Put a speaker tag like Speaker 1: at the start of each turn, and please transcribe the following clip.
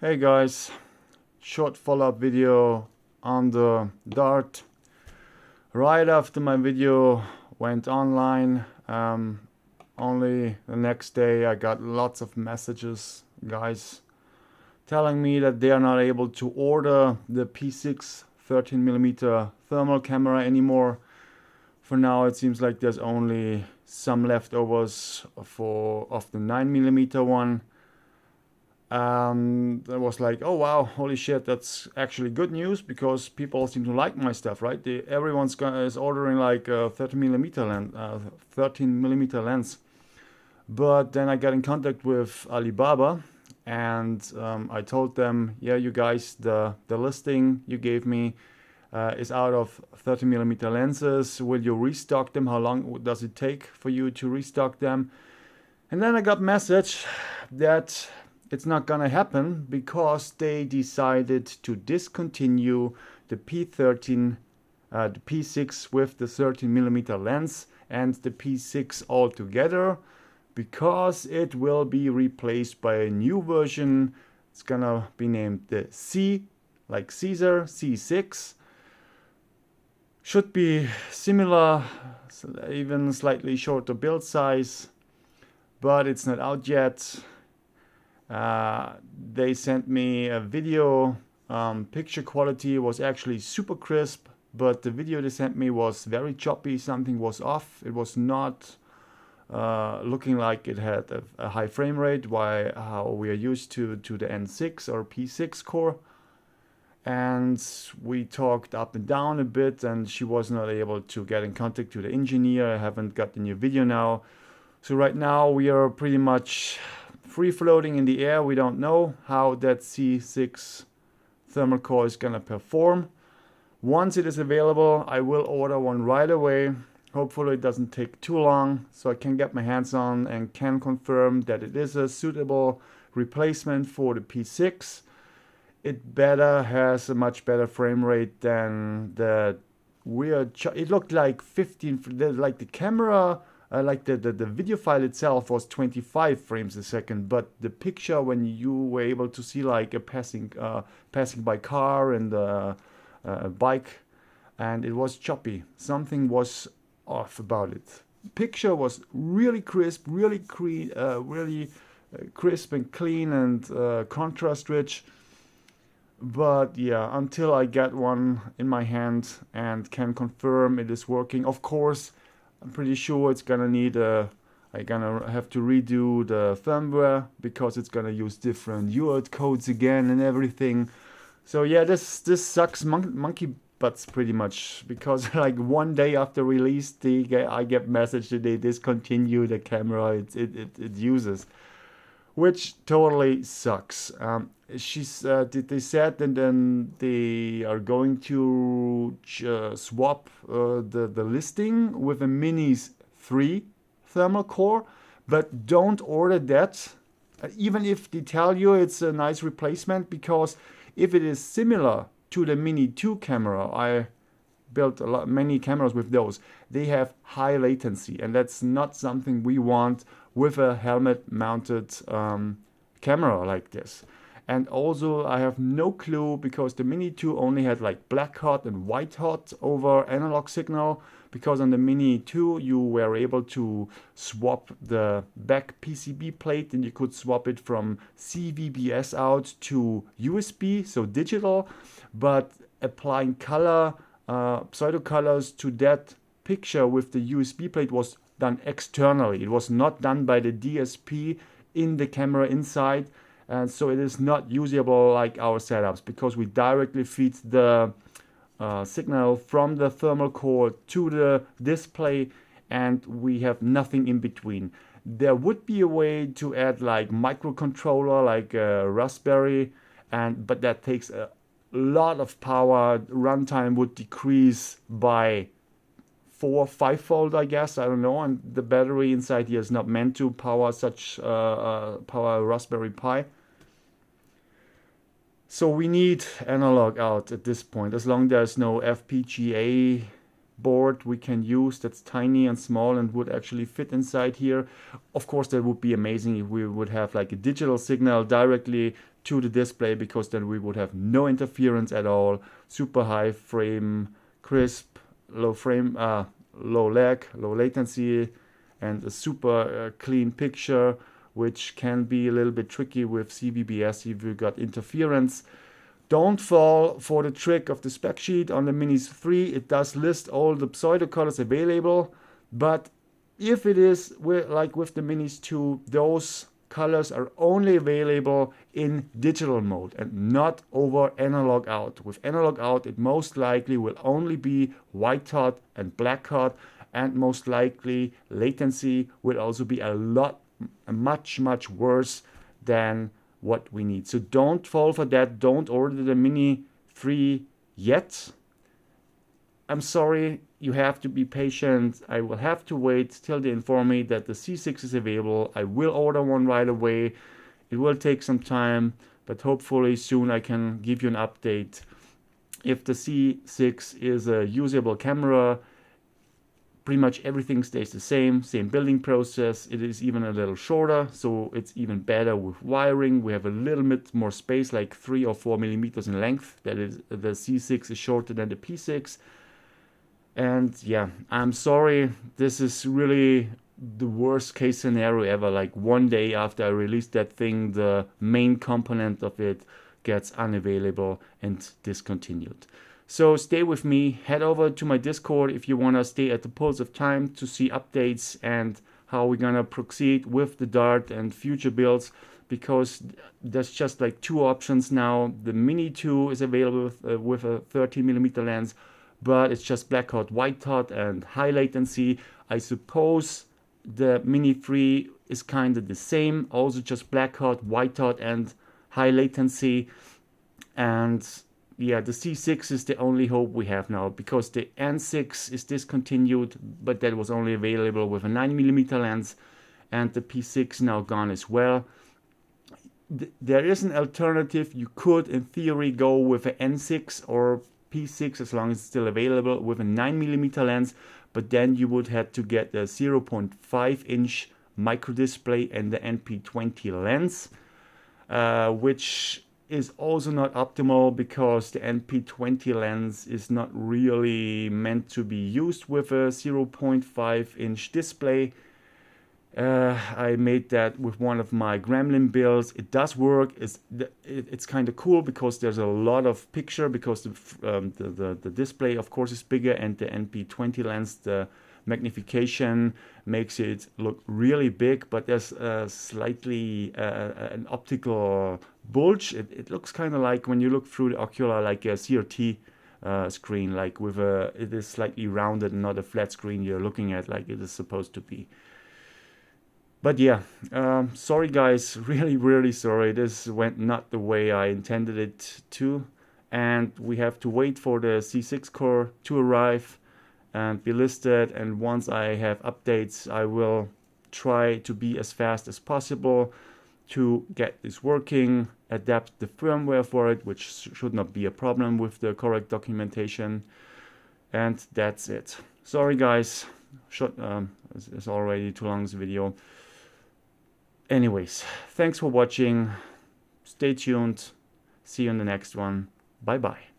Speaker 1: Hey guys, short follow-up video on the D.A.R.T. Right after my video went online, only the next day I got lots of messages, guys, telling me that they are not able to order the P6 13mm thermal camera anymore. For now it seems like there's only some leftovers of the 9mm one. I was like, oh wow, holy shit, that's actually good news because people seem to like my stuff, right? Everyone's is ordering like a 13mm lens. But then I got in contact with Alibaba and I told them, yeah, you guys, the listing you gave me is out of 30mm lenses. Will you restock them? How long does it take for you to restock them? And then I got message that it's not gonna happen because they decided to discontinue the P13, the P6 with the 13mm lens and the P6 altogether because it will be replaced by a new version. It's gonna be named the C, like Caesar, C6. Should be similar, even slightly shorter build size, but it's not out yet. They sent me a video. Picture quality was actually super crisp, but the video they sent me was very choppy. Something was off. It was not looking like it had a high frame rate, how we are used to the N6 or P6 core. And we talked up and down a bit, and she was not able to get in contact to the engineer. I haven't got the new video now. So right now we are pretty much free floating in the air. We don't know how that C6 thermal core is gonna perform. Once it is available, I will order one right away. Hopefully it doesn't take too long so I can get my hands on and can confirm that it is a suitable replacement for the P6. It has a much better frame rate than the weird. It looked like 15, like the camera. Like the video file itself was 25 frames a second, but the picture when you were able to see like a passing by car and a bike, and it was choppy. Something was off about it. Picture was really crisp, really crisp and clean and contrast rich. But yeah, until I get one in my hand and can confirm it is working, of course. I'm pretty sure it's gonna need I'm gonna have to redo the firmware because it's gonna use different UART codes again and everything. So yeah, this sucks monkey butts pretty much because like one day after release, I get message that they discontinue the camera it uses, which totally sucks. They said, and then they are going to swap the listing with a Minis 3 thermal core, but don't order that, even if they tell you it's a nice replacement, because if it is similar to the Mini 2 camera, I built many cameras with those, they have high latency, and that's not something we want with a helmet mounted camera like this. And also I have no clue because the Mini 2 only had like black hot and white hot over analog signal, because on the Mini 2 you were able to swap the back PCB plate and you could swap it from CVBS out to USB, so digital, but applying color, pseudo colors to that picture with the USB plate was done externally. It was not done by the DSP in the camera inside, and so it is not usable like our setups because we directly feed the signal from the thermal core to the display and we have nothing in between. There would be a way to add like microcontroller like a Raspberry, but that takes a lot of power. Runtime would decrease by 4 or 5-fold, I guess. I don't know. And the battery inside here is not meant to power power Raspberry Pi. So we need analog out at this point. As long as there's no FPGA board we can use that's tiny and small and would actually fit inside here. Of course, that would be amazing if we would have like a digital signal directly to the display, because then we would have no interference at all, super high frame crisp, low lag, low latency, and a super clean picture, which can be a little bit tricky with CVBS if you got interference. Don't fall for the trick of the spec sheet on the Minis 3. It does list all the pseudo colors available, but if it is like with the Minis 2, those colors are only available in digital mode and not over analog out. With analog out, it most likely will only be white hot and black hot, and most likely latency will also be much worse than what we need. So don't fall for that. Don't order the Mini 3 yet. I'm sorry, you have to be patient. I will have to wait till they inform me that the C6 is available. I will order one right away. It will take some time, but hopefully soon I can give you an update. If the C6 is a usable camera, pretty much everything stays the same building process. It is even a little shorter, so it's even better with wiring. We have a little bit more space, like 3 or 4 millimeters in length. That is, the C6 is shorter than the P6. And yeah, I'm sorry, this is really the worst case scenario ever. Like one day after I released that thing, the main component of it gets unavailable and discontinued. So stay with me, head over to my Discord if you want to stay at the pulse of time to see updates and how we're going to proceed with the D.A.R.T and future builds, because there's just like 2 options now. The Mini 2 is available with a 13mm lens, but it's just black hot, white hot, and high latency. I suppose the Mini 3 is kind of the same, also just black hot, white hot, and high latency. And yeah, the C6 is the only hope we have now, because the N6 is discontinued, but that was only available with a 9mm lens, and the P6 now gone as well. There is an alternative. You could, in theory, go with an N6 or P6 as long as it's still available with a 9mm lens, but then you would have to get a 0.5-inch micro display and the NP20 lens, which is also not optimal, because the NP20 lens is not really meant to be used with a 0.5-inch display. I made that with one of my Gremlin builds. It does work. It's kind of cool because there's a lot of picture, because the display of course is bigger, and the NP20 lens, the magnification makes it look really big, but there's slightly an optical bulge. It looks kind of like when you look through the ocular, like a CRT screen, like with it is slightly rounded and not a flat screen you're looking at like it is supposed to be. But yeah, sorry guys, really sorry. This went not the way I intended it to, and we have to wait for the C6 core to arrive and be listed. And once I have updates, I will try to be as fast as possible to get this working, adapt the firmware for it, which should not be a problem with the correct documentation. And that's it. Sorry guys, it's already too long this video. Anyways, thanks for watching. Stay tuned. See you in the next one. Bye bye.